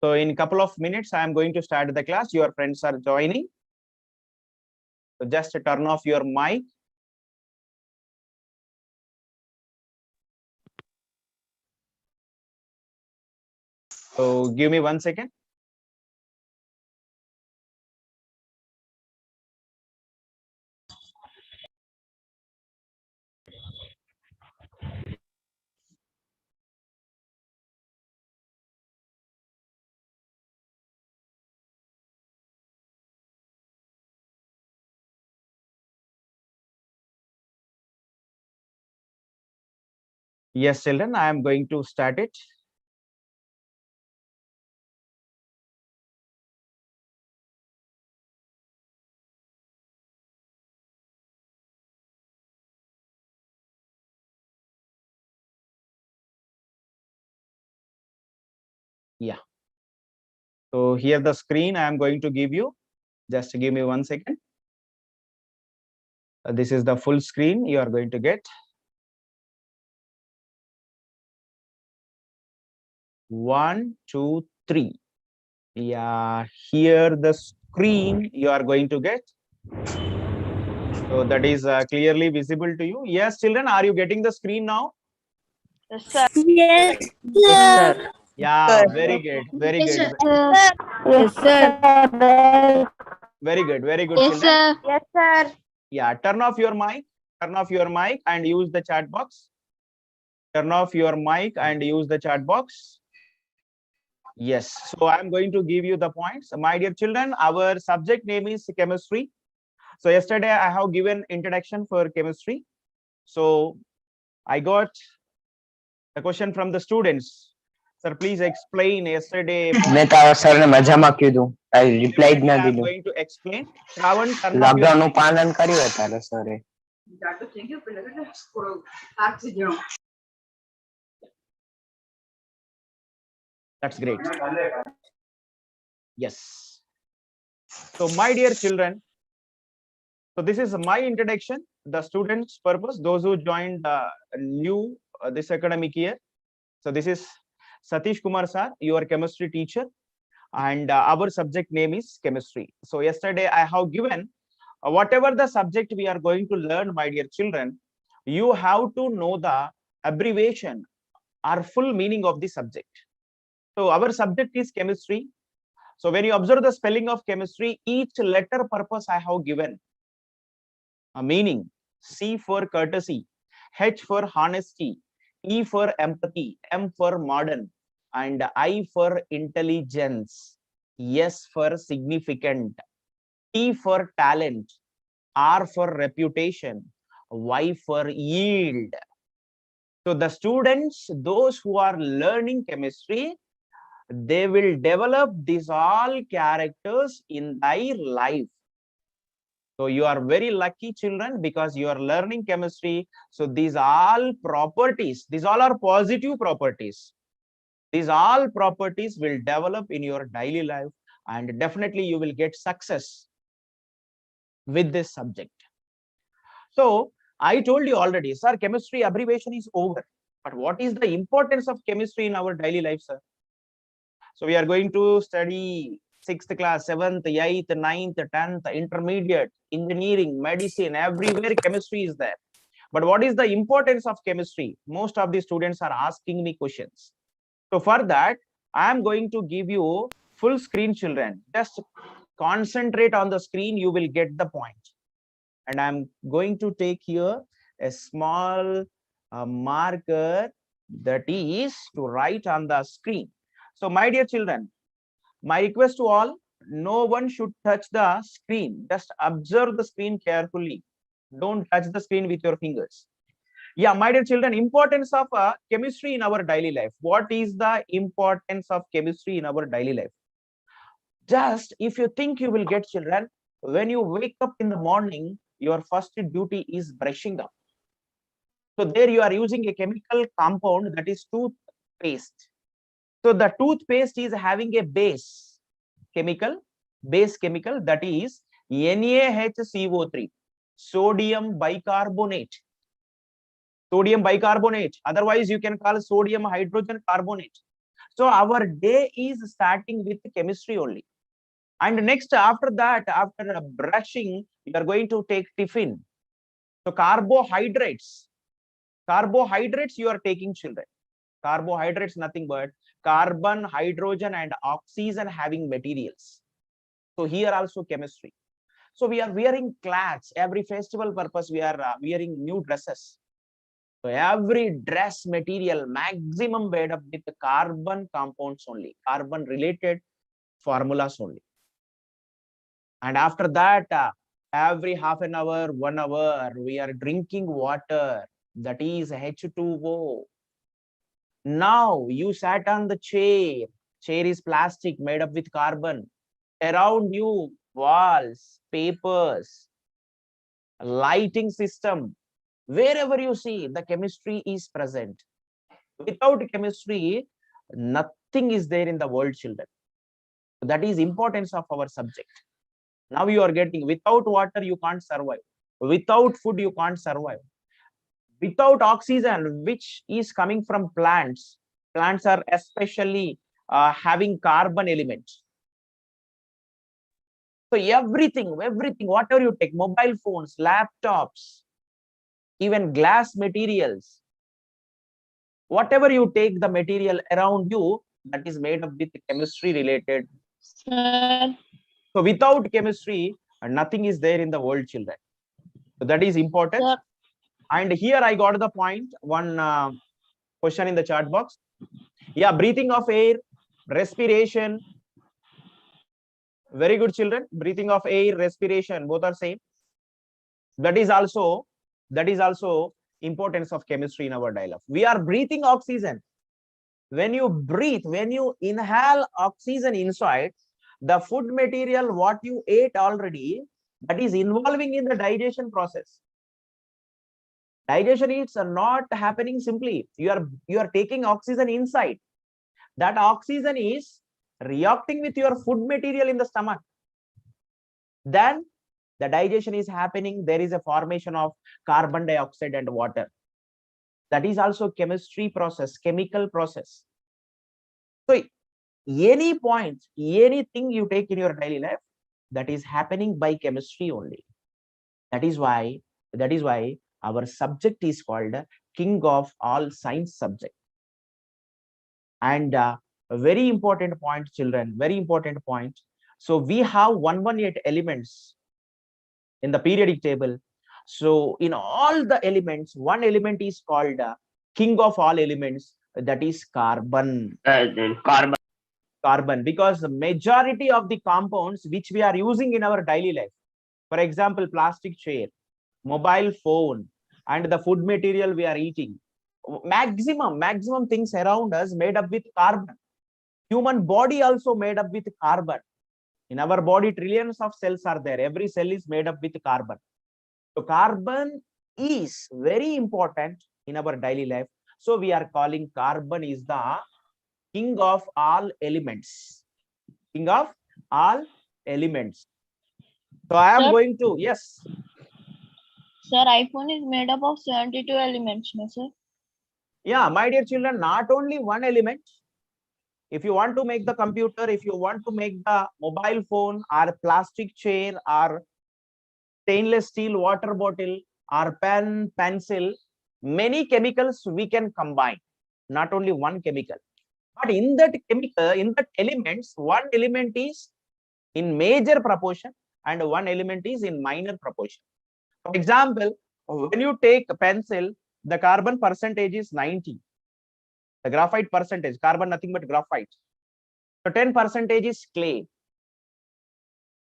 So in couple of minutes, I am going to start the class. Your friends are joining. So just turn off your mic. So give me 1 second. Yes, children, I am going to start it. Yeah. So here the screen I am going to give you. Just give me 1 second. This is the full screen you are going to get. 1, 2, 3. Yeah, here the screen you are going to get. So that is clearly visible to you. Yes, children, are you getting the screen now? Yes, sir. Yes, sir. Yeah, very good, very good, Yes, sir. very good, very good, Yes, children. sir. Yes, sir. Yeah, turn off your mic. Turn off your mic and use the chat box. Turn off your mic and use the chat box. Yes, so I'm going to give you the points. My dear children, our subject name is chemistry. So yesterday I have given introduction for chemistry. So I got the question from the students. Sir, please explain yesterday. મેં તારા સરને મજામાં કીધું I replied Definitely ના I'm દીધું. going to explain. Shravan, turn off your lockdown નું mic. પાલન કર્યું હોય તારે સરે. That's great. Yes. So my dear children, so this is my introduction, the students' purpose, those who joined new this academic year. So this is Satish Kumar sir, your chemistry teacher, and our subject name is chemistry. So yesterday I have given whatever the subject we are going to learn, my dear children, you have to know the abbreviation or full meaning of the subject. So our subject is chemistry. So when you observe the spelling of chemistry, each letter purpose I have given a meaning. C for courtesy, H for honesty, E for empathy, M for modern, and I for intelligence, S for significant, T for talent, R for reputation, Y for yield. So the students, those who are learning chemistry, they will develop these all characters in their life. So you are very lucky children because you are learning chemistry. So these all properties, these all are positive properties. These all properties will develop in your daily life, and definitely you will get success with this subject. So I told you already, sir, chemistry abbreviation is over. But what is the importance of chemistry in our daily life, sir? So we are going to study 6th class, 7th, 8th, 9th, 10th, intermediate, engineering, medicine, everywhere chemistry is there. But what is the importance of chemistry? Most of the students are asking me questions. So for that, I am going to give you full screen, children. Just concentrate on the screen, you will get the point. And I'm going to take here a small marker that is to write on the screen. So my dear children, my request to all, no one should touch the screen. Just observe the screen carefully. Don't touch the screen with your fingers. Yeah, my dear children, importance of chemistry in our daily life. What is the importance of chemistry in our daily life? Just if you think you will get, children, when you wake up in the morning, your first duty is brushing up. So there you are using a chemical compound that is toothpaste. So the toothpaste is having a base chemical that is NaHCO3, sodium bicarbonate. Sodium bicarbonate, otherwise you can call sodium hydrogen carbonate. So our day is starting with chemistry only. And next, after that, after brushing, you are going to take tiffin. So carbohydrates you are taking, children. Carbohydrates, nothing but carbon, hydrogen, and oxygen having materials. So here also chemistry. So we are wearing clothes. Every festival purpose, we are wearing new dresses. So every dress material maximum made up with carbon compounds only, carbon related formulas only. And after that, every half an hour, 1 hour, we are drinking water. That is H2O. Now you sat on the chair. Chair is plastic made up with carbon. Around you, walls, papers, lighting system. Wherever you see, the chemistry is present. Without chemistry, nothing is there in the world, children. That is importance of our subject. Now you are getting, without water, you can't survive. Without food, you can't survive. Without oxygen, which is coming from plants, plants are especially having carbon elements. So everything, whatever you take, mobile phones, laptops, even glass materials, whatever you take, the material around you, that is made up with chemistry related. Sir. So without chemistry, nothing is there in the world, children. So that is important. Sir. And here I got the point. One question in the chat box. Yeah, breathing of air, respiration. Very good, children. Breathing of air, respiration, both are same. That is also importance of chemistry in our dialogue. We are breathing oxygen. When you breathe, when you inhale oxygen inside, the food material what you ate already, that is involving in the digestion process. Digestion is not happening simply. You are taking oxygen inside. That oxygen is reacting with your food material in the stomach. Then the digestion is happening. There is a formation of carbon dioxide and water. That is also chemistry process, chemical process. So any point, anything you take in your daily life, that is happening by chemistry only. That is why our subject is called king of all science subject. And a very important point, children, very important point. So we have 118 elements in the periodic table. So in all the elements, one element is called king of all elements, that is carbon. Carbon, because the majority of the compounds which we are using in our daily life, for example, plastic chair, mobile phone, and the food material we are eating, maximum things around us made up with carbon. Human body also made up with carbon. In our body, trillions of cells are there. Every cell is made up with carbon. So carbon is very important in our daily life. So we are calling carbon is the king of all elements. King of all elements. So I am Sir? going to, yes. Sir, iPhone is made up of 72 elements, no, sir? Yeah, my dear children, not only one element. If you want to make the computer, if you want to make the mobile phone or plastic chair or stainless steel water bottle or pen, pencil, many chemicals we can combine, not only one chemical. But in that chemical, in that elements, one element is in major proportion and one element is in minor proportion. For example, when you take a pencil, the carbon percentage is 90. The graphite percentage, carbon nothing but graphite. So 10% is clay.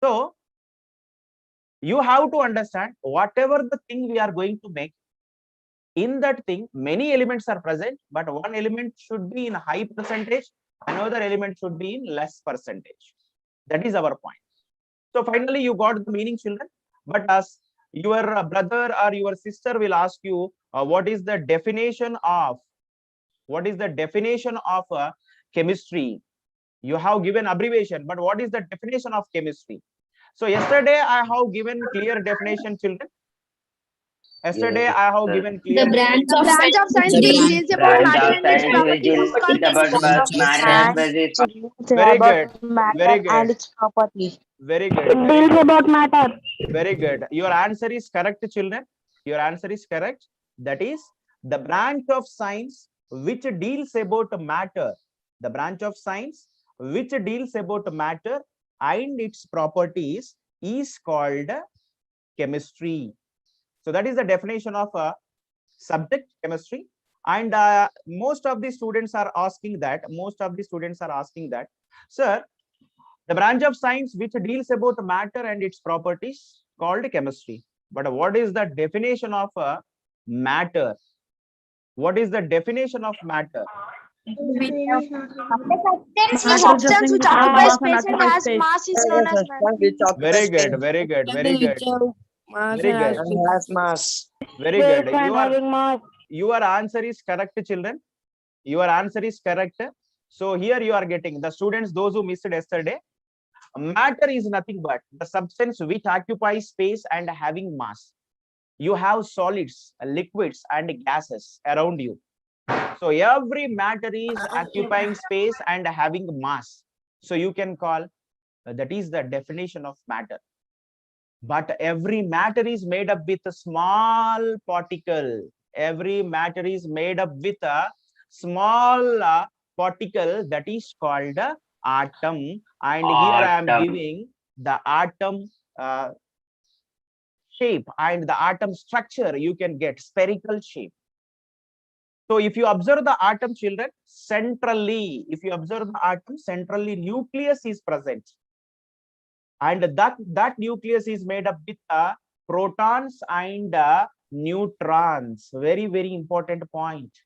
So you have to understand whatever the thing we are going to make, in that thing, many elements are present, but one element should be in high percentage, another element should be in less percentage. That is our point. So finally, you got the meaning, children. But as your brother or your sister will ask you, what is the definition of chemistry? You have given abbreviation, but what is the definition of chemistry? So yesterday I have given clear definition, children. Yesterday Yes, I have sir. given The clear. branch of Branch of science which deals about Branch matter of and its science which properties is is called about chemistry. matter physics. Very good, very and good, its properties. very good, very Deals good, about matter. very good. Your answer is correct, children. Your answer is correct. That is the branch of science which deals about matter. The branch of science which deals about matter and its properties is called chemistry. So that is the definition of a subject, chemistry. And most of the students are asking that. Sir, the branch of science which deals about matter and its properties called chemistry. But what is the definition of matter? What is the definition of matter? The substance which occupies space and has mass is known as matter. Very good, very good, very good, very good, Has mass. very good. space and having mass. Your answer is correct, children. Your answer is correct. So here you are getting the students, those who missed yesterday. Matter is nothing but the substance which occupies space and having mass. You have solids, liquids, and gases around you. So every matter is occupying space and having mass. So you can call that is the definition of matter. But every matter is made up with a small particle. Every matter is made up with a small particle that is called atom. And here I am Atom. giving the atom shape and the atom structure. You can get spherical shape. So if you observe the atom, children, centrally, nucleus is present. And that nucleus is made up with protons and neutrons. Very, very important point.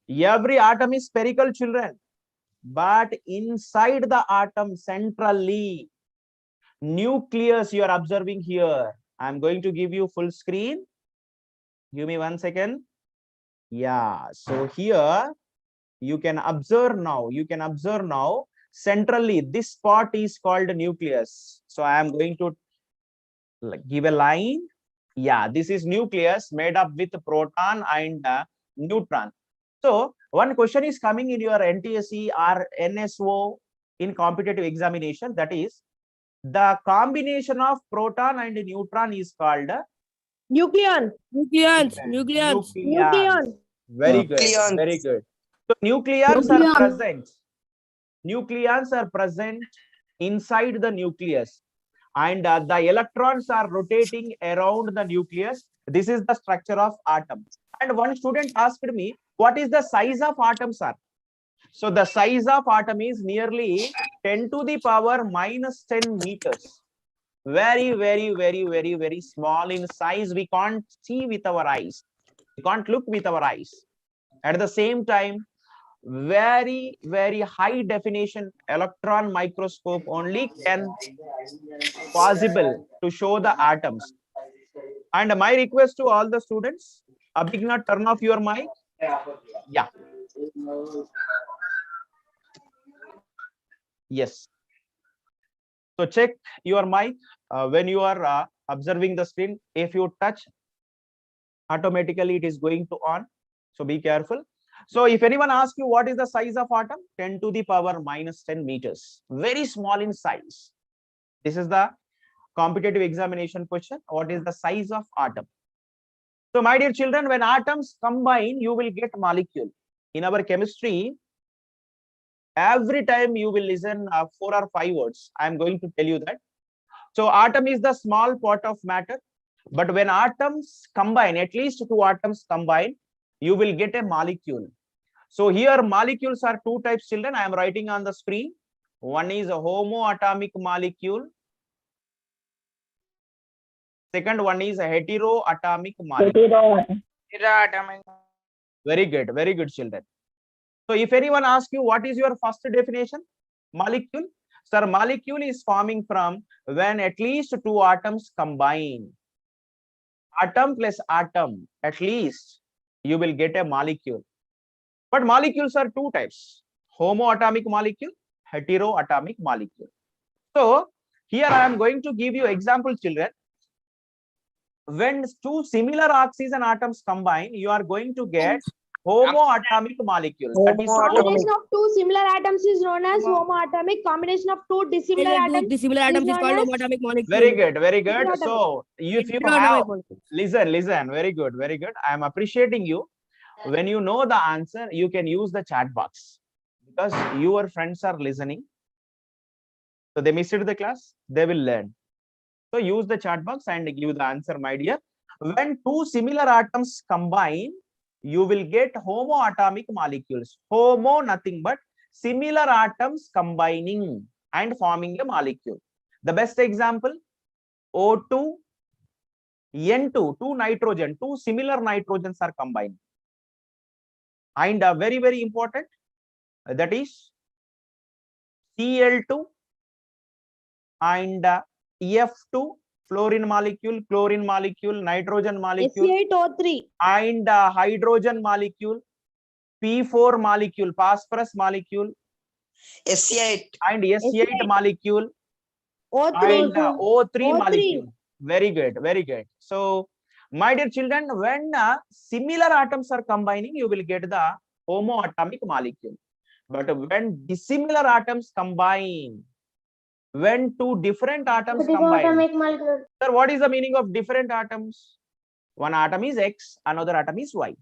Every atom is spherical, children. But inside the atom, centrally, nucleus you are observing here. I'm going to give you full screen. Give me 1 second. Yeah, so here you can observe now. Centrally, this part is called nucleus. So I am going to give a line. Yeah, this is nucleus made up with proton and neutron. So one question is coming in your NTSE or NSO in competitive examination. That is, the combination of proton and neutron is called Nucleon. nucleons. Very good, very good. So nucleons are present inside the nucleus, and the electrons are rotating around the nucleus. This is the structure of atom. And one student asked me, what is the size of atom, sir? So the size of atom is nearly 10 to the power minus 10 meters. Very, very, very, very, very small in size. We can't see with our eyes. We can't look with our eyes. At the same time, very, very high definition electron microscope only can possible to show the atoms. And my request to all the students, Abhigna, turn off your mic. Yeah. Yes. So check your mic when you are observing the screen. If you touch, automatically it is going to on. So be careful. So if anyone asks you what is the size of atom, 10 to the power minus 10 meters. Very small in size. This is the competitive examination question. What is the size of atom? So my dear children, when atoms combine, you will get molecule. In our chemistry, every time you will listen 4 or 5 words. I am going to tell you that. So atom is the small part of matter. But when atoms combine, at least 2 atoms combine, you will get a molecule. So here molecules are 2 types, children. I am writing on the screen. One is a homoatomic molecule. Second one is a heteroatomic molecule. Very good, children. So if anyone asks you what is your first definition? Molecule. Sir, molecule is forming from when at least 2 atoms combine. Atom plus atom, at least you will get a molecule. But molecules are 2 types: homoatomic molecule, heteroatomic molecule. So here I am going to give you example, children. when two similar oxygen atoms combine, you are going to get homoatomic molecule. That is Combination of two similar atoms is known as homoatomic. Combination of two dissimilar atoms Dissimilar atoms is known called as homatomic molecule. very good, very good. Heteroatomic. So if you Heteroatomic have, molecule. listen, very good, very good. I am appreciating you. When you know the answer, you can use the chat box because your friends are listening. So they missed the class, they will learn. So use the chat box and give the answer, my dear. When two similar atoms combine, you will get homoatomic molecules. Homo, nothing but similar atoms combining and forming a molecule. The best example, O2, N2, two nitrogen, two similar nitrogens are combined. And very, very important, that is Cl2 and F2, fluorine molecule, nitrogen molecule, Fe8O3. and hydrogen molecule, P4 molecule, phosphorus molecule, SC8. and S8 molecule, O3. and O3 O3. molecule. Very good, very good. So, my dear children, when similar atoms are combining, you will get the homoatomic molecule. But when dissimilar atoms combine, when two different atoms combine, sir, what is the meaning of different atoms? One atom is X, another atom is Y.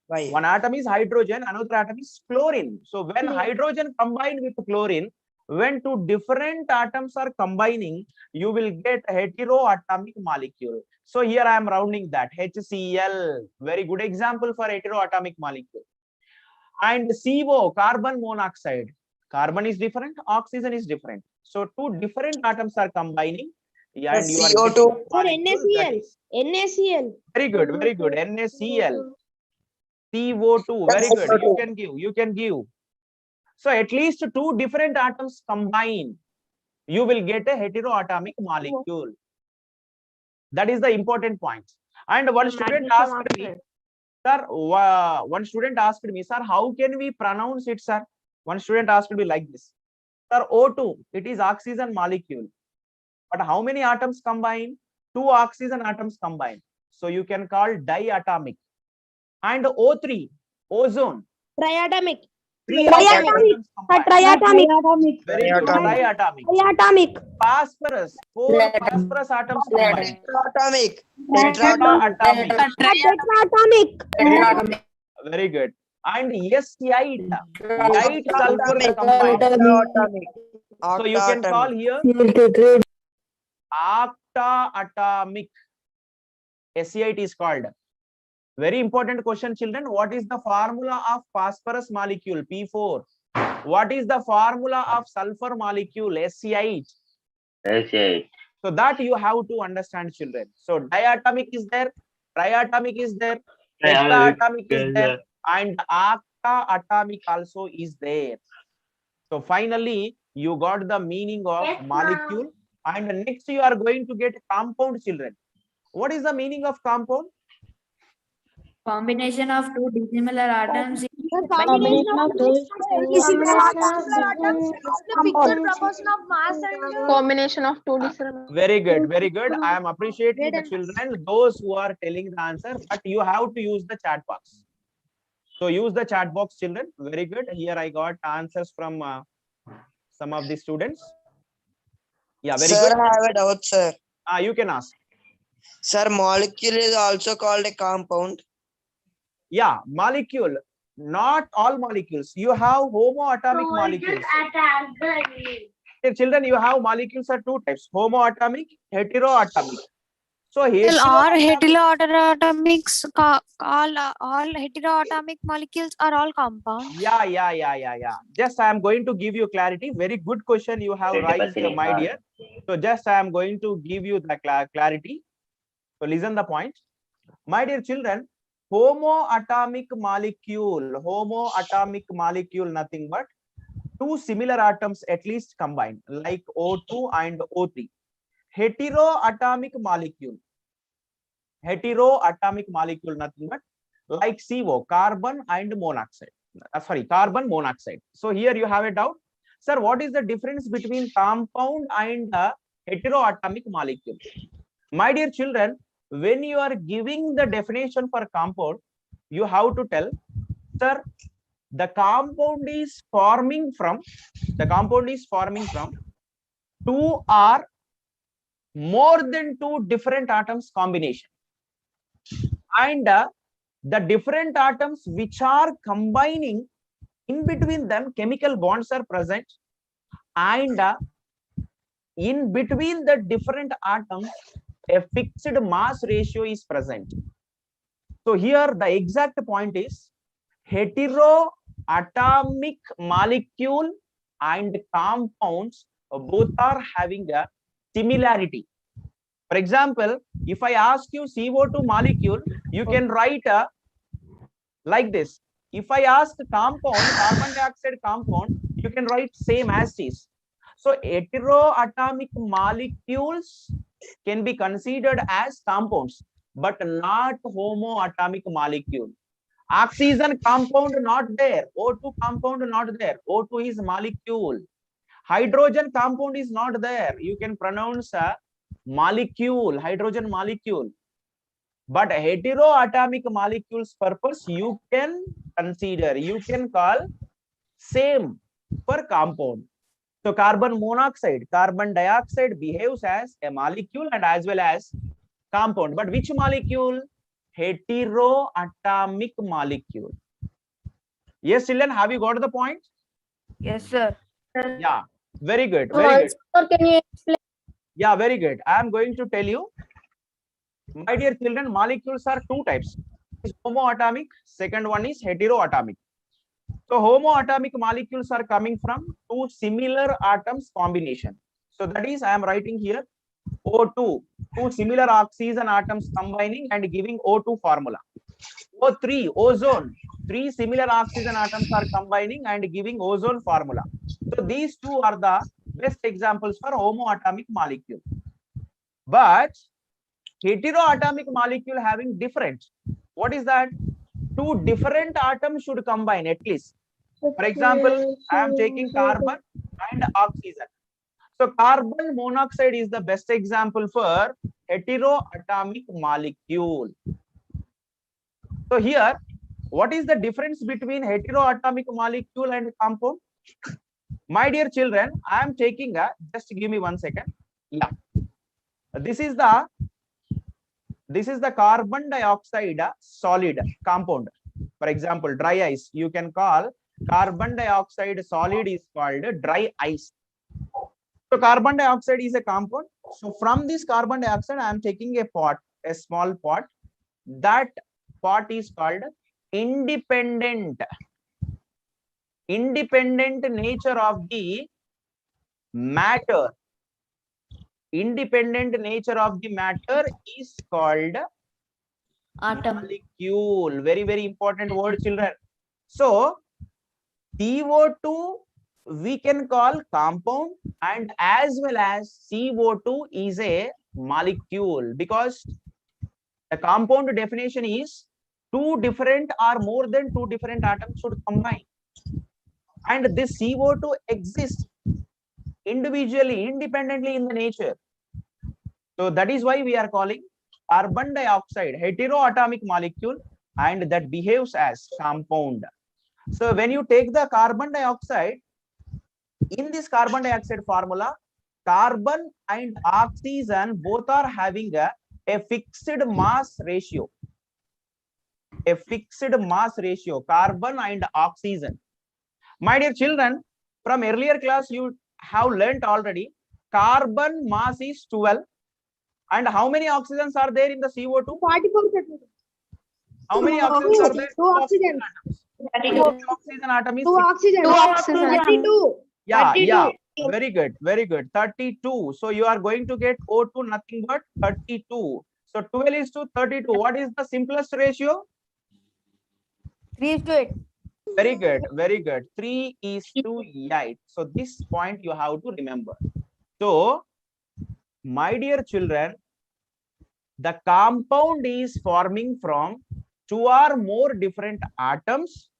Why? One atom is hydrogen, another atom is chlorine. So when hydrogen combined with chlorine, when two different atoms are combining, you will get heteroatomic molecule. So here I am rounding that, HCl, very good example for heteroatomic molecule. And CO, carbon monoxide. Carbon is different, oxygen is different. So two different atoms are combining. Yeah, and you are CO2. getting Sir, molecule that NaCl. is- NaCl. Very good, very good. NaCl. CO2, very That's good. CO2. You can give. So at least two different atoms combine, you will get a heteroatomic molecule. That is the important point. And one student asked me, sir, one student asked me, sir, how can we pronounce it, sir? One student asked me like this, sir, O2, it is oxygen molecule. But how many atoms combine? Two oxygen atoms combine. So you can call diatomic. And O3, ozone. Triatomic. Three Triatomic. atoms combine. Triatomic. Very good. Triatomic. Triatomic. Triatomic. Phosphorus. Four phosphorus atoms combine. Tetratomic. Tetratomic. Tetratomic. Very good. And S8, light sulfur combined. So you can call here octaatomic. SC8 is called. Very important question, children. What is the formula of phosphorus molecule, P4? What is the formula of sulfur molecule, SC8? So that you have to understand, children. So diatomic is there, triatomic is there, tetraatomic is there, and octaatomic also is there. So finally, you got the meaning of molecule, and next you are going to get compound, children. What is the meaning of compound? Combination of two dissimilar atoms. The combination of two dissimilar atoms is the fixed proportion of mass and Combination of two different. Very good, very good. I am appreciating the children, those who are telling the answer, but you have to use the chat box. So use the chat box, children. Very good. Here I got answers from some of the students. Yeah, very Sir, good. I have a doubt, sir. You can ask. Sir, molecule is also called a compound. Yeah, molecule. Not all molecules. You have homoatomic molecules. Here, children, you have molecules are two types: homoatomic, heteroatomic. So All heteroatomic. all heteroatomic molecules are all compounds. Yeah. Just I am going to give you clarity. Very good question you have raised, my dear. So just I am going to give you the clarity. So listen the point. My dear children, homoatomic molecule, nothing but two similar atoms at least combined, like O2 and O3. Heteroatomic molecule, nothing but like CO, carbon and monoxide. Carbon monoxide. So here you have a doubt, sir, what is the difference between compound and heteroatomic molecule? My dear children, when you are giving the definition for compound, you have to tell, sir, the compound is forming from two or more than two different atoms combination, and the different atoms which are combining, in between them chemical bonds are present, and in between the different atoms a fixed mass ratio is present. So here the exact point is heteroatomic molecule and compounds both are having a similarity. For example, if I ask you CO2 molecule, you can write like this. If I ask compound, carbon dioxide compound, you can write same as is. So heteroatomic molecules can be considered as compounds, but not homoatomic molecule. Oxygen compound not there, O2 compound not there, O2 is molecule. Hydrogen compound is not there, you can pronounce a molecule, hydrogen molecule. But heteroatomic molecules purpose you can consider, you can call same for compound. So carbon monoxide, carbon dioxide behaves as a molecule and as well as compound. But which molecule? Heteroatomic molecule. Yes, children, have you got the point? Yes, sir. Yeah, very good, very good. Sir, can you explain? Yeah, very good. I am going to tell you, my dear children, molecules are two types. Is homoatomic, second one is heteroatomic. So homoatomic molecules are coming from two similar atoms combination. So that is, I am writing here O2, two similar oxygen atoms combining and giving O2 formula. O3, ozone, three similar oxygen atoms are combining and giving ozone formula. So these two are the best examples for homoatomic molecule. But heteroatomic molecule having different. What is that? Two different atoms should combine at least. For example, I am taking carbon and oxygen. So carbon monoxide is the best example for heteroatomic molecule. So here, what is the difference between heteroatomic molecule and compound? My dear children, I am taking a, just give me 1 second. Yeah, this is the carbon dioxide solid compound. For example, dry ice, you can call carbon dioxide solid is called dry ice. So carbon dioxide is a compound. So from this carbon dioxide, I am taking a pot, a small pot. That pot is called independent nature of the matter. Independent nature of the matter is called Atom. molecule. Very, very important word, children. So CO2 we can call compound, and as well as CO2 is a molecule, because the compound definition is two different or more than two different atoms should combine, and this CO2 exists individually, independently in the nature. So that is why we are calling carbon dioxide heteroatomic molecule, and that behaves as compound. So when you take the carbon dioxide, in this carbon dioxide formula, carbon and oxygen both are having a fixed mass ratio. A fixed mass ratio, carbon and oxygen. My dear children, from earlier class you have learnt already, carbon mass is 12. And how many oxygens are there in the CO2? 44. How many oxygens are there? Two oxygen. Two oxygen atom is Two oxygen. 32. yeah, 32. yeah. Very good, very good. 32. So you are going to get O2 nothing but 32. So 12 is to 32. What is the simplest ratio? 3:8. Very good, very good. 3 is to 8. So this point you have to remember. So, my dear children, the compound is forming from two or more different atoms,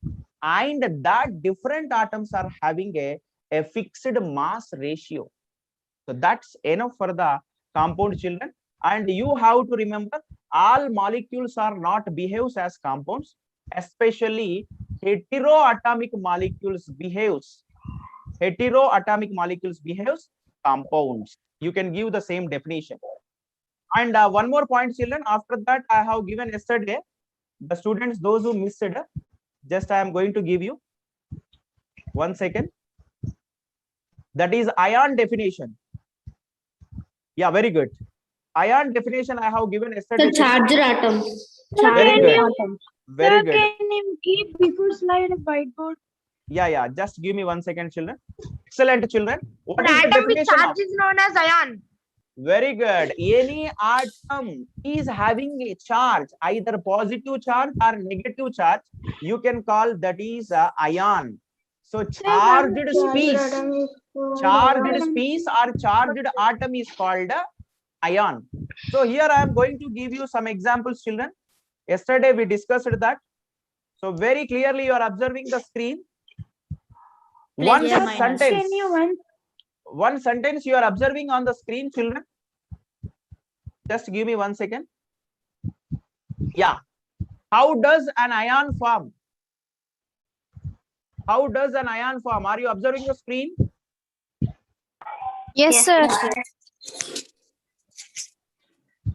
and that different atoms are having a fixed mass ratio. So that's enough for the compound, children. And you have to remember all molecules are not behaves as compounds, especially heteroatomic molecules behaves. Heteroatomic molecules behaves compounds. You can give the same definition. And one more point, children. After that, I have given yesterday the students, those who missed it. Just I am going to give you 1 second. That is ion definition. Yeah, very good. Ion definition I have given yesterday. The charger atom. Very good. Very good. Can you keep before slide a whiteboard? Yeah. Just give me 1 second, children. Excellent, children. What is the Atom with definition charge of? is known as ion. Very good. Any atom is having a charge, either positive charge or negative charge. You can call that is ion. So charged space or charged atom is called ion. So here I am going to give you some examples, children. Yesterday we discussed that. So very clearly you are observing the screen. One sentence you are observing on the screen, children. Just give me 1 second. Yeah. How does an ion form? How does an ion form? Are you observing the screen? Yes, sir.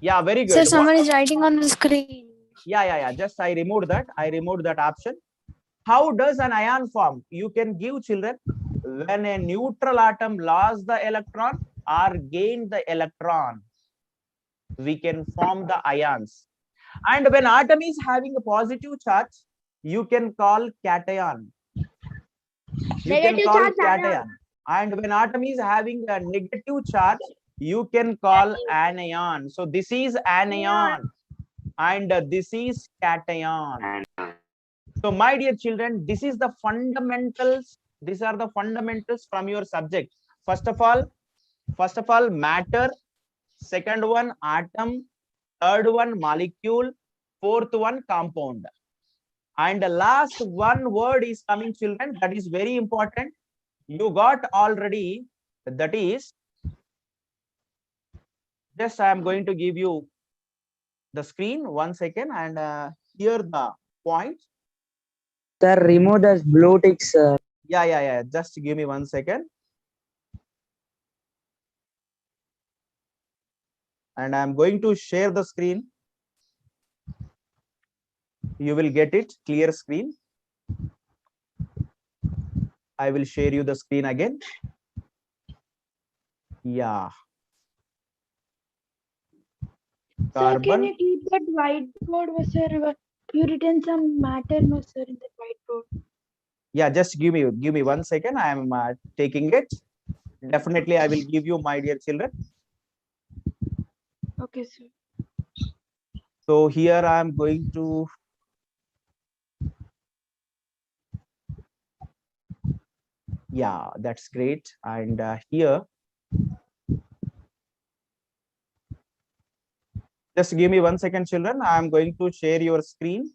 Yeah, very good. Sir, someone is writing on the screen. Yeah. Just I removed that. I removed that option. How does an ion form? You can give, children, when a neutral atom lost the electron or gained the electron, we can form the ions. And when atom is having a positive charge, you can call cation. You can call cation. And when atom is having a negative charge, you can call anion. So this is anion and this is cation. So my dear children, this is the fundamentals. These are the fundamentals from your subject. First of all, matter. Second one, atom. Third one, molecule. Fourth one, compound. And the last one word is coming, children. That is very important. You got already. That is, just I am going to give you the screen 1 second and here the point. Sir, remove this blue tick, sir. Yeah. Just give me 1 second. And I'm going to share the screen. You will get it, clear screen. I will share you the screen again. Yeah. Sir, can Carbon. you keep that whiteboard, sir? You written some matter, no, sir, in the whiteboard. Yeah, just give me 1 second. I am taking it. Definitely, I will give you, my dear children. Okay, sir. So here I am going to. Yeah, that's great. And here, just give me 1 second, children. I am going to share your screen.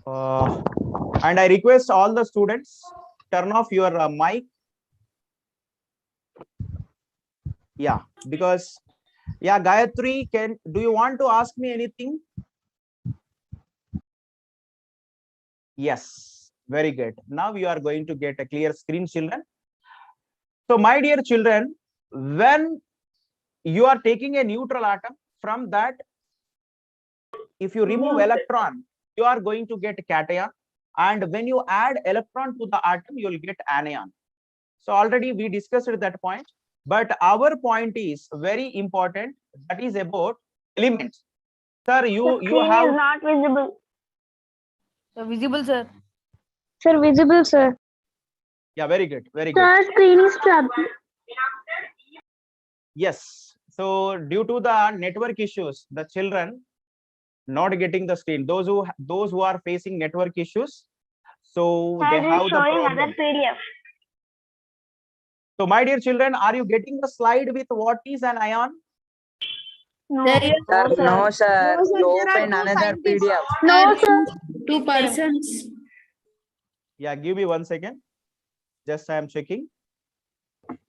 And I request all the students, turn off your mic. Yeah, because, yeah, Gayatri, do you want to ask me anything? Yes, very good. Now you are going to get a clear screen, children. So my dear children, when you are taking a neutral atom, from that, if you remove electron, you are going to get cation. And when you add electron to the atom, you will get anion. So already we discussed that point. But our point is very important. That is about elements. Sir, you have. not visible. So visible, sir. Sir, visible, sir. Yeah, very good. Very good. Sir, screen is trapped. Yes. So due to the network issues, the children not getting the screen. Those who are facing network issues, so they have the problem. PDF. So my dear children, are you getting the slide with what is an ion? No. Sir, no, sir. No, sir, You there are open two another scientists. PDF. No, sir. 2 persons. Yeah, give me 1 second. Just I am checking.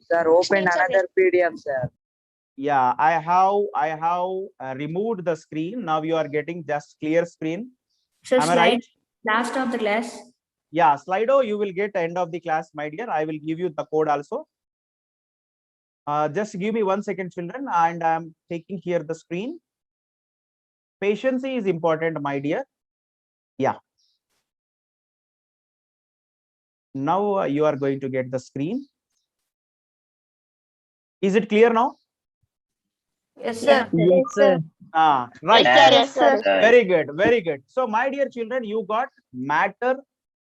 Sir, open another PDF, sir. Yeah, I have removed the screen. Now you are getting just clear screen. Sir, Am I right? last of the class. Yeah, Slido, you will get end of the class, my dear. I will give you the code also. Just give me 1 second, children, and I'm taking here the screen. Patience is important, my dear. Yeah. Now you are going to get the screen. Is it clear now? Yes, sir. Yes, sir. Right. Yes, sir. Very good. Very good. So, my dear children, you got matter,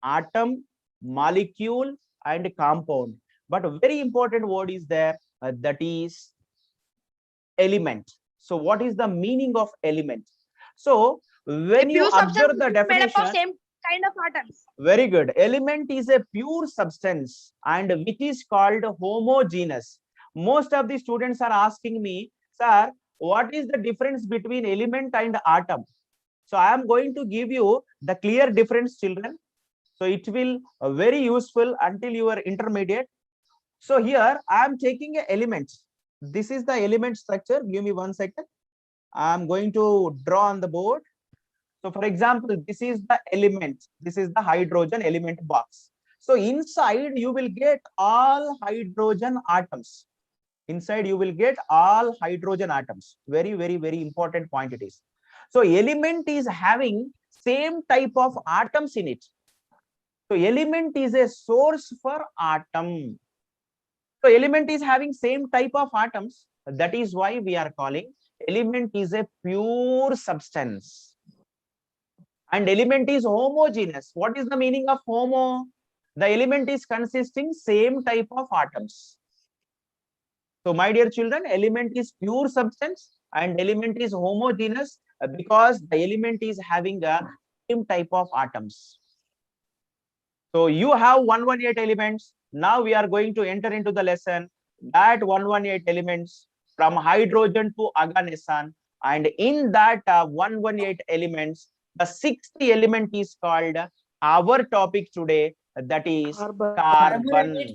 atom, molecule, and compound. But a very important word is there, that is element. So, what is the meaning of element? So, when you observe the definition, same kind of atoms. very good. Element is a pure substance and which is called homogeneous. Most of the students are asking me, sir, what is the difference between element and atom? So I am going to give you the clear difference, children. So it will very useful until you are intermediate. So here I am taking a element. This is the element structure. Give me 1 second. I am going to draw on the board. So for example, this is the element. This is the hydrogen element box. So inside you will get all hydrogen atoms. Inside you will get all hydrogen atoms. Very, very, very important point it is. So element is having same type of atoms in it. So element is a source for atom. So element is having same type of atoms. That is why we are calling element is a pure substance. And element is homogeneous. What is the meaning of homo? The element is consisting same type of atoms. So my dear children, element is pure substance and element is homogeneous because the element is having a same type of atoms. So you have 118 elements. Now we are going to enter into the lesson that 118 elements from hydrogen to aganiston, and in that 118 elements, the sixth element is called our topic today, that is carbon.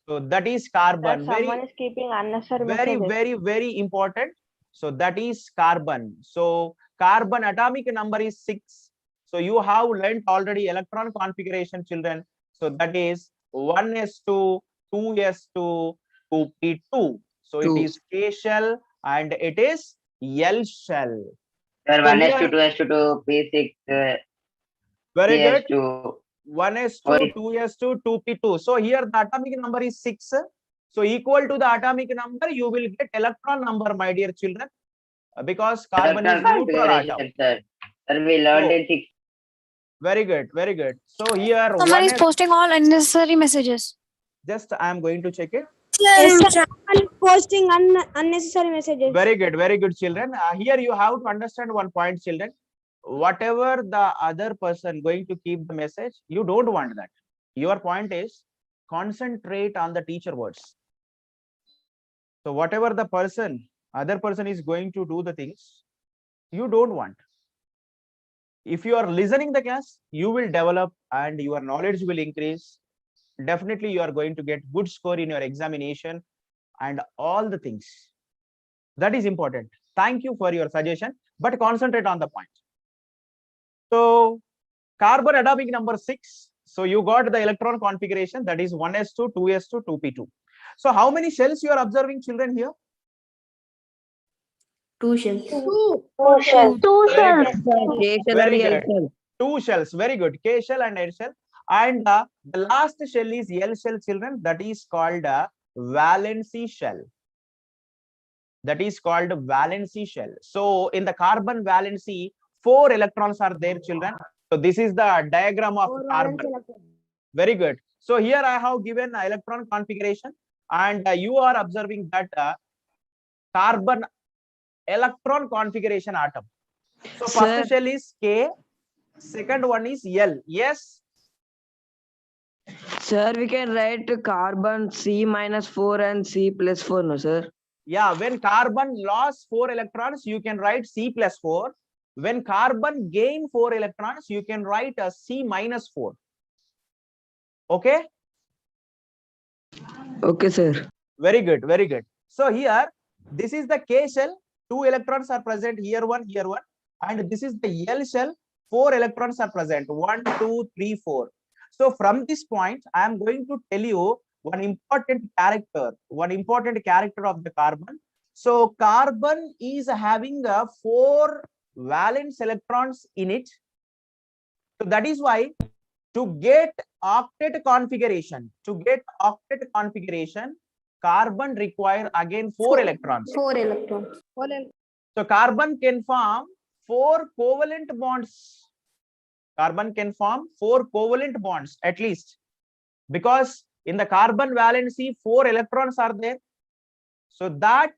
So that is carbon. Someone is keeping unnecessary Very, messages. very, very important. So that is carbon. So carbon atomic number is 6. So you have learnt already electron configuration, children. So that is 1s2, 2s2, 2p2. So it is K shell and it is L shell. Sir, So 1s2, here- 2s2, P6, Very good. CS2. 1s2, 2s2, 2p2. So here the atomic number is 6. So equal to the atomic number, you will get electron number, my dear children, because carbon is neutral atom. Sir, we learned in 6. Very good, very good. So here, Someone is posting all unnecessary messages. just I am going to check it. Posting unnecessary messages. Very good, children. Here you have to understand one point, children. Whatever the other person going to keep the message, you don't want that. Your point is concentrate on the teacher words. So whatever the other person is going to do the things, you don't want. If you are listening the class, you will develop and your knowledge will increase. Definitely you are going to get good score in your examination and all the things. That is important. Thank you for your suggestion, but concentrate on the point. So carbon atomic number 6. So you got the electron configuration, that is 1s2, 2s2, 2p2. So how many shells you are observing, children, here? 2 shells. Two shells. Very good. K shell Very and L good. shell. 2 shells. Very good. K shell and L shell. And the last shell is L shell, children. That is called valency shell. That is called valency shell. So in the carbon valency, 4 electrons are there, children. So this is the diagram of carbon. Very good. So here I have given electron configuration, and you are observing that carbon electron configuration atom. So first shell is K, second one is L. Yes. Sir, we can write carbon C minus 4 and C plus 4, no, sir? Yeah, when carbon lost 4 electrons, you can write C plus 4. When carbon gain 4 electrons, you can write a C minus 4. Okay. Okay, sir. Very good, very good. So here, this is the K shell, 2 electrons are present, here one, and this is the L shell, 4 electrons are present, 1, 2, 3, 4. So from this point, I am going to tell you one important character of the carbon. So carbon is having 4 valence electrons in it. So that is why to get octet configuration, carbon require again 4 electrons. 4 electrons. So carbon can form 4 covalent bonds. Carbon can form 4 covalent bonds at least, because in the carbon valency 4 electrons are there. So that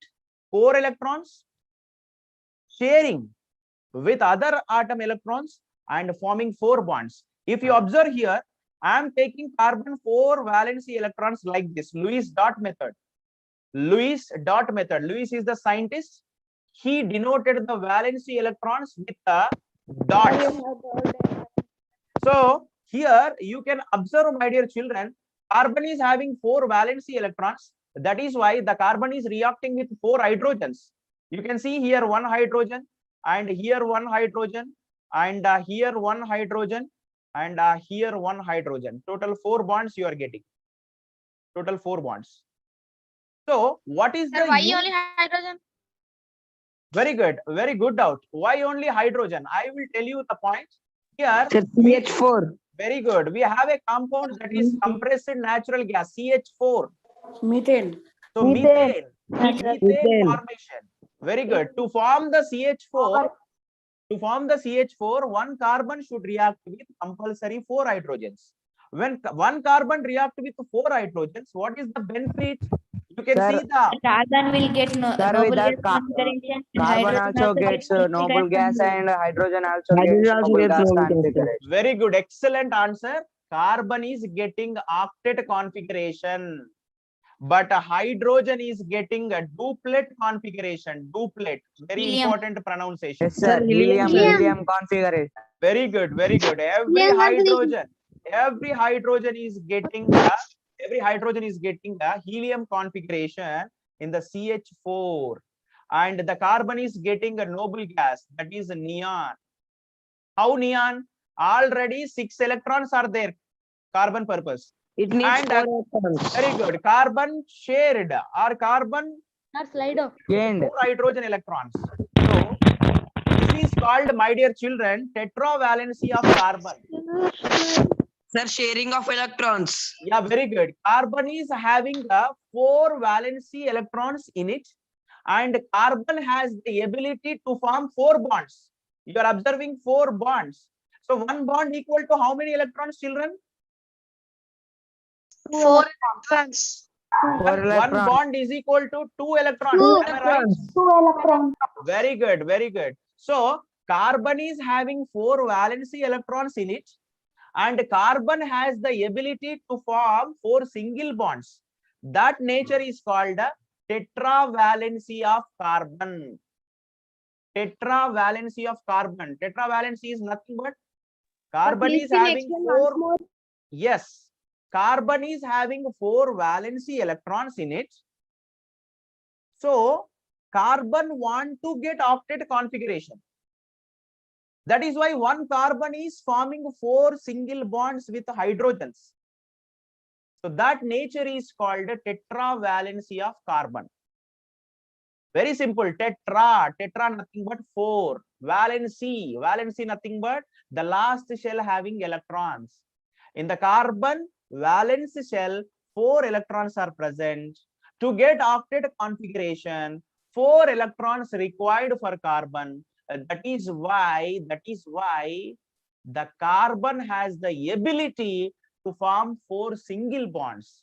4 electrons sharing with other atom electrons and forming 4 bonds. If you observe here, I am taking carbon 4 valency electrons like this, Lewis dot method. Lewis is the scientist. He denoted the valency electrons with the dots. So here you can observe, my dear children, carbon is having 4 valency electrons. That is why the carbon is reacting with 4 hydrogens. You can see here 1 hydrogen, and here 1 hydrogen, and here 1 hydrogen, and here 1 hydrogen. Total 4 bonds you are getting. Total 4 bonds. So what is the Why only hydrogen? Very good doubt. Why only hydrogen? I will tell you the point. Here, Sir, CH4. very good. We have a compound that is compressed natural gas, CH4. Methane. So methane formation. Very good. To form the CH4, 1 carbon should react with compulsory 4 hydrogens. When 1 carbon react with 4 hydrogens, what is the benefit? You can Sir, see the Carbon will get noble with that gas configuration. and carbon hydrogen also gets noble gas, and hydrogen also Hydrogen gets also noble gets gas noble gas. configuration. very good, excellent answer. Carbon is getting octet configuration, but hydrogen is getting a duplet configuration. Duplet, very Helium. important pronunciation. Yes, sir. Helium configuration. Very good. Every hydrogen is getting the helium configuration in the CH4, and the carbon is getting a noble gas, that is neon. How neon? Already 6 electrons are there, carbon purpose. It needs And 4 electrons. very good. Carbon shared, or carbon Gained. 4 hydrogen electrons. So this is called, my dear children, tetravalency of carbon. Sir, sharing of electrons. Yeah, very good. Carbon is having 4 valency electrons in it, and carbon has the ability to form 4 bonds. You are observing 4 bonds. So 1 bond equal to how many electrons, children? 4 electrons. 4 One electrons. bond is equal to 2 electrons. Am I right? Very good. So carbon is having 4 valency electrons in it, and carbon has the ability to form 4 single bonds. That nature is called tetravalency of carbon. Tetravalency of carbon. Tetravalency is nothing but carbon is having 4. Yes, carbon is having 4 valency electrons in it. So carbon want to get octet configuration. That is why 1 carbon is forming 4 single bonds with hydrogens. So that nature is called tetravalency of carbon. Very simple. Tetra nothing but 4. Valency nothing but the last shell having electrons. In the carbon valence shell, 4 electrons are present. To get octet configuration, 4 electrons required for carbon. That is why the carbon has the ability to form 4 single bonds.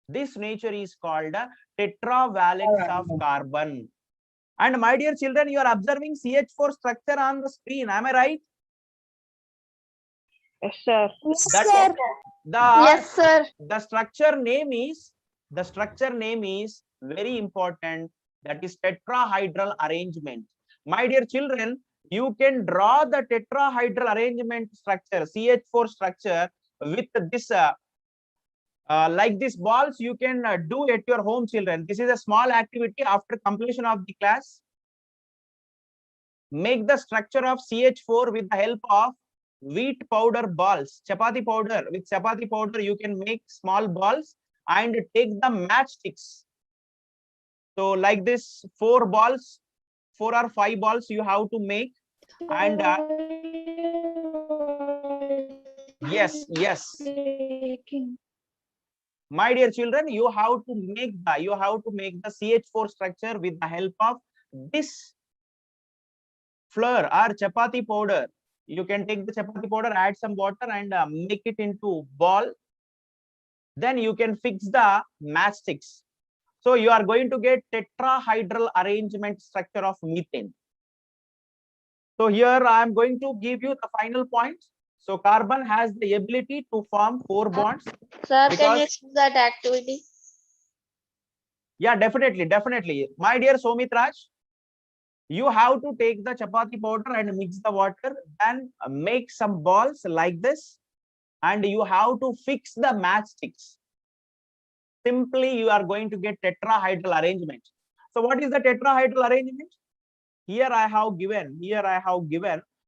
This nature is called tetravalence of carbon. And my dear children, you are observing CH4 structure on the screen. Am I right? Yes, sir. Yes, sir. The structure name is very important. That is tetrahedral arrangement. My dear children, you can draw the tetrahedral arrangement structure, CH4 structure, with this Like these balls, you can do at your home, children. This is a small activity after completion of the class. Make the structure of CH4 with the help of wheat powder balls. Chapati powder. With chapati powder, you can make small balls and take the matchsticks. So like this, 4 balls, 4 or 5 balls you have to make. And yes, my dear children, you have to make the CH4 structure with the help of this flour or chapati powder. You can take the chapati powder, add some water, and make it into ball. Then you can fix the matchsticks. So you are going to get tetrahedral arrangement structure of methane. So here I am going to give you the final point. So carbon has the ability to form 4 bonds. Sir, can Because- you see that activity? Yeah, definitely. My dear Somitraj, you have to take the chapati powder and mix the water, then make some balls like this, and you have to fix the matchsticks. Simply, you are going to get tetrahedral arrangement. So what is the tetrahedral arrangement? Here I have given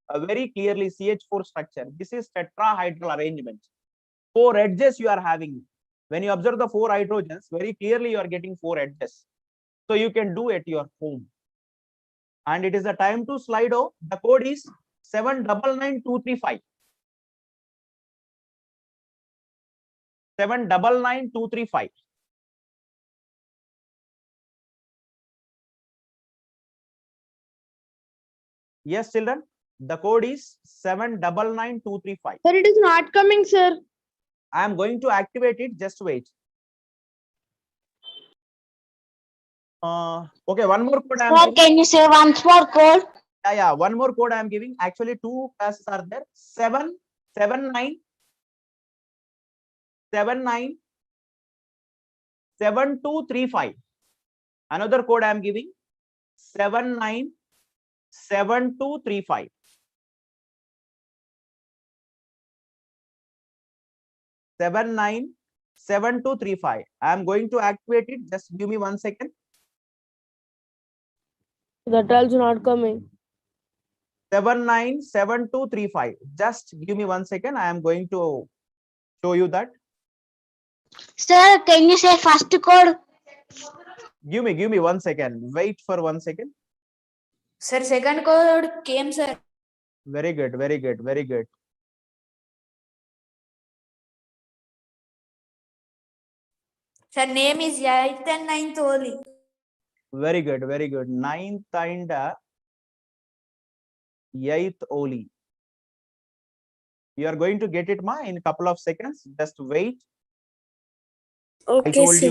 a very clearly CH4 structure. This is tetrahedral arrangement. 4 edges you are having. When you observe the 4 hydrogens, very clearly you are getting 4 edges. So you can do at your home. And it is the time to Slido. The code is 799235. 799235. Yes, children. The code is 799235. Sir, it is not coming, sir. I am going to activate it. Just wait. Okay, one more code I am Sir, giving. can you say once more code? Yeah, one more code I am giving. Actually, 2 classes are there. 779 7235. Another code I am giving. 797235. Seven nine 7235. I am going to activate it. Just give me 1 second. That also not coming. 797235. Just give me 1 second. I am going to show you that. Sir, can you say first code? Give me 1 second. Wait for 1 second. Sir, second code came, sir. Very good. Sir, name is 8th and 9th only. Very good. 9th and 8th Oli. You are going to get it, ma, in a couple of seconds. Just wait. Okay,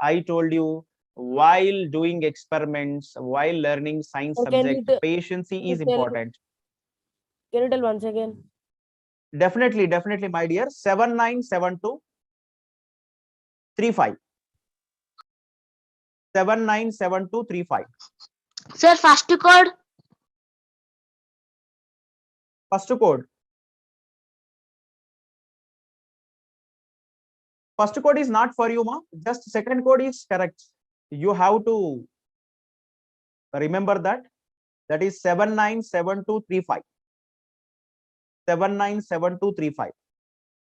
I told you, while doing experiments, while learning science Sir, can you subject, patience is you tell- important. Can you tell once again? Definitely, my dear. 797235. 797235. Sir, first code. First code. First code is not for you, ma. Just second code is correct. You have to remember that. That is 797235. 797235.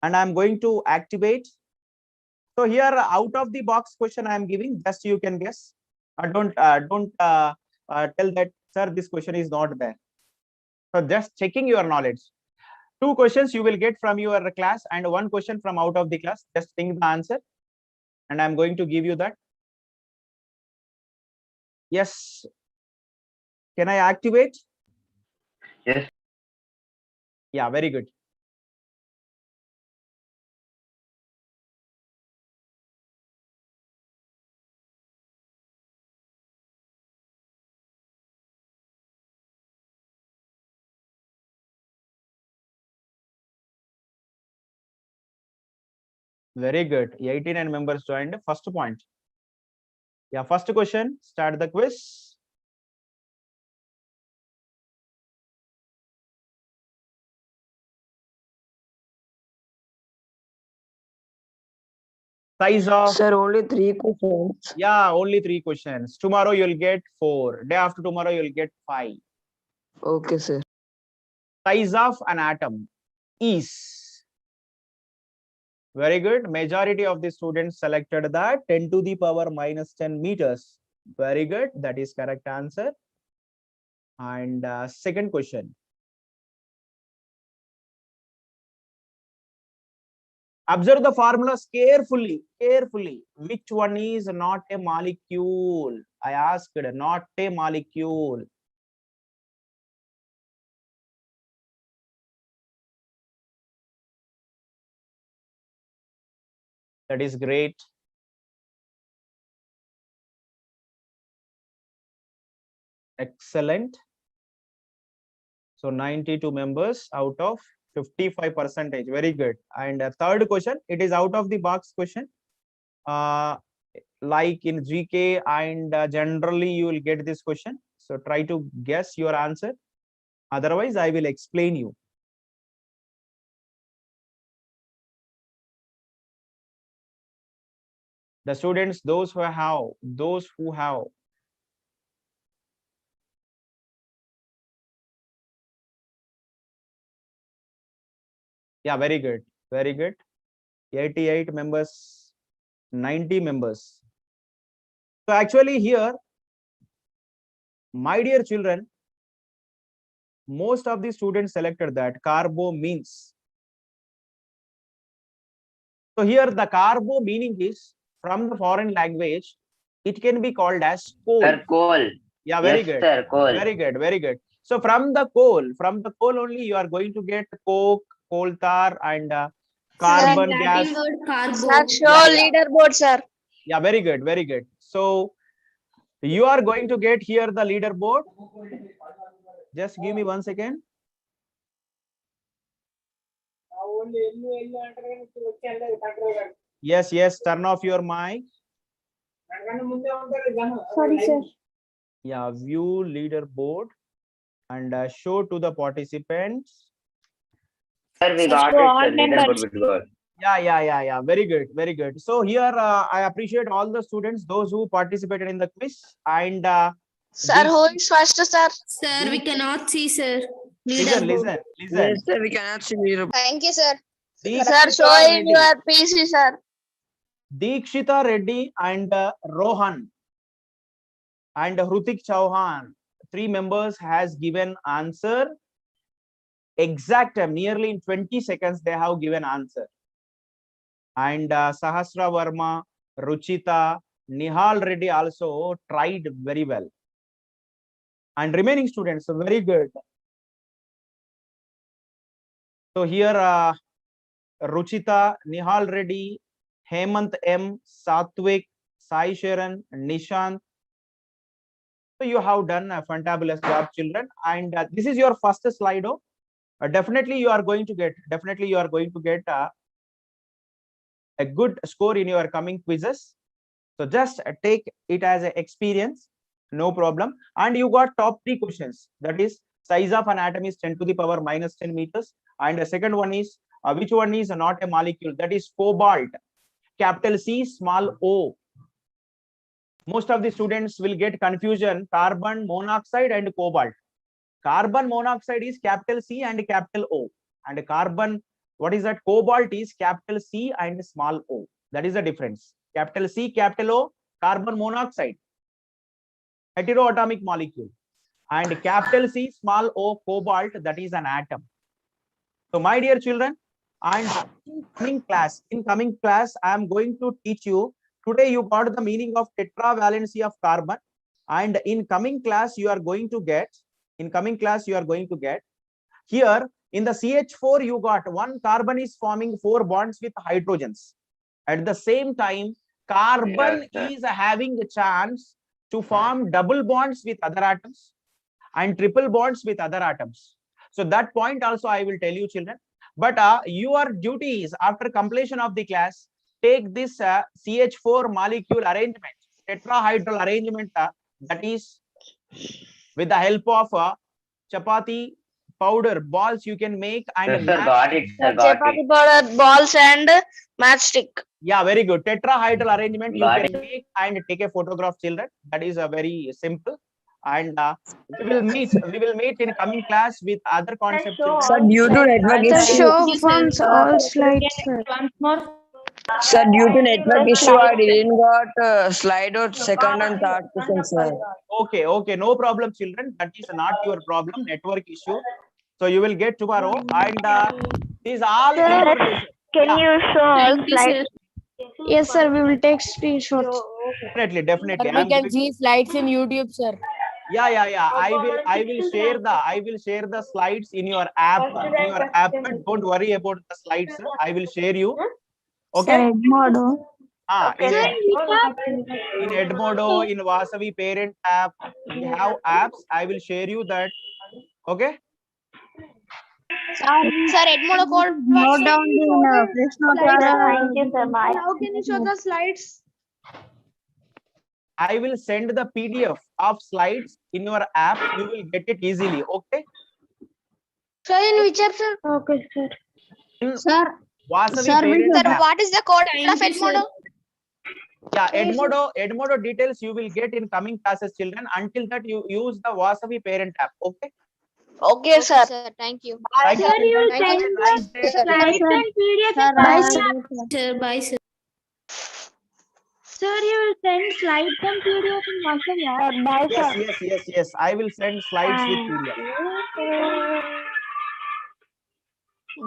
And I'm going to activate. So here, out of the box question I am giving, just you can guess. Don't tell that, sir, this question is not there. So just checking your knowledge. 2 questions you will get from your class and 1 question from out of the class. Just think the answer. And I'm going to give you that. Yes. Can I activate? Yes. Yeah, very good. Very good. 89 members joined. First point. Yeah, first question. Start the quiz. Size of, Sir, only 3 questions. yeah, only 3 questions. Tomorrow you'll get 4. Day after tomorrow you'll get 5. Okay, sir. Size of an atom is. Very good. Majority of the students selected that 10 to the power minus 10 meters. Very good. That is correct answer. And second question. Observe the formulas carefully. Carefully. Which one is not a molecule? I asked, not a molecule. That is great. Excellent. So 92 members out of 55%. Very good. And third question, it is out of the box question. Like in GK and generally you will get this question. So try to guess your answer. Otherwise, I will explain you. The students, those who have. Yeah, very good. Very good. 88 members, 90 members. So actually here, my dear children, most of the students selected that carbo means. So here the carbo meaning is from the foreign language, it can be called as coal. Sir, coal. Yeah, very Yes, good. sir, coal. Very good, very good. So from the coal only you are going to get coke, coal tar, and carbon gas. Sir, show leaderboard, sir. Yeah, very good, very good. So you are going to get here the leaderboard. Just give me 1 second. Yes, yes, turn off your mic. Sorry, sir. Yeah, view leaderboard and show to the participants. Sir, we Sir, got show it, all sir. Leaderboard members. will go. Yeah. Very good, very good. So here I appreciate all the students, those who participated in the quiz. And Sir, who is first, sir? Sir, we cannot see, sir. listen. Yes, sir, we cannot see leaderboard. Thank you, sir. Deekshita Sir, show in Reddy, your PC, sir. Deekshita Reddy and Rohan and Hrutik Chauhan, 3 members has given answer. Exact time, nearly in 20 seconds, they have given answer. And Sahasra Verma, Ruchita, Nihal Reddy also tried very well. And remaining students, very good. So here, Ruchita, Nihal Reddy, Hemant M, Satvik, Sai Sharan, Nishant. So you have done a fantabulous job, children. And this is your first Slido. Definitely you are going to get a good score in your coming quizzes. So just take it as an experience, no problem. And you got top 3 questions. That is, size of an atom is 10 to the power minus 10 meters. And the second one is, which one is not a molecule? That is cobalt, capital C, small o. Most of the students will get confusion, carbon monoxide and cobalt. Carbon monoxide is capital C and capital O. And carbon, what is that? Cobalt is capital C and small o. That is the difference. Capital C, capital O, carbon monoxide, heteroatomic molecule. And capital C, small o, cobalt, that is an atom. So my dear children, and in coming class, I am going to teach you. Today you got the meaning of tetravalency of carbon. And in coming class, you are going to get, here in the CH4, you got one carbon is forming 4 bonds with hydrogens. At the same time, carbon is having a chance to form double bonds with other atoms and triple bonds with other atoms. So that point also I will tell you, children. But your duty is, after completion of the class, take this CH4 molecule arrangement, tetrahedral arrangement, that is with the help of chapati powder balls you can make, and Sir, got it, sir, got Chapati it. powder balls and Matchstick. Yeah, very good. Tetrahedral arrangement you Got can make and take a photograph, children. That is a very simple. And we will meet in coming class with other concepts. Sir, due to network Sir, issue, show from all slides, sir. sir, due to network issue, I didn't got slide out second and third question, sir. Okay, okay, no problem, children. That is not your problem, network issue. So you will get tomorrow. And these all information. Can you show all slides? Yes, sir. We will take screenshots. Definitely, definitely. We can see slides in YouTube, sir. Yeah. I will share the slides in your app. Don't worry about the slides. I will share you. Okay. In Edmodo, in Vasavi parent app, we have apps. I will share you that. Okay. Sir, Edmodo code. Note down the Thank you, sir. Bye. How can you show the slides? I will send the PDF of slides in your app. You will get it easily. Okay. Sir, in which app, sir? Okay, sir. In Sir, Vasavi Sir, parent Sir, app. what is the code of Edmodo? Yeah, Edmodo details you will get in coming classes, children. Until that, you use the Vasavi parent app. Okay. Okay, sir. Thank you. Thank Sir, you will Thank send you. Nice day. slides and PDF. Sir, Bye, bye. sir. Bye, sir. Sir, you will send slides and PDF in WhatsApp. Yeah. Bye, Yes. I will send slides with PDF.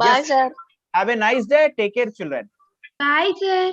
Bye, Yes. sir. Have a nice day. Take care, children. Bye, sir.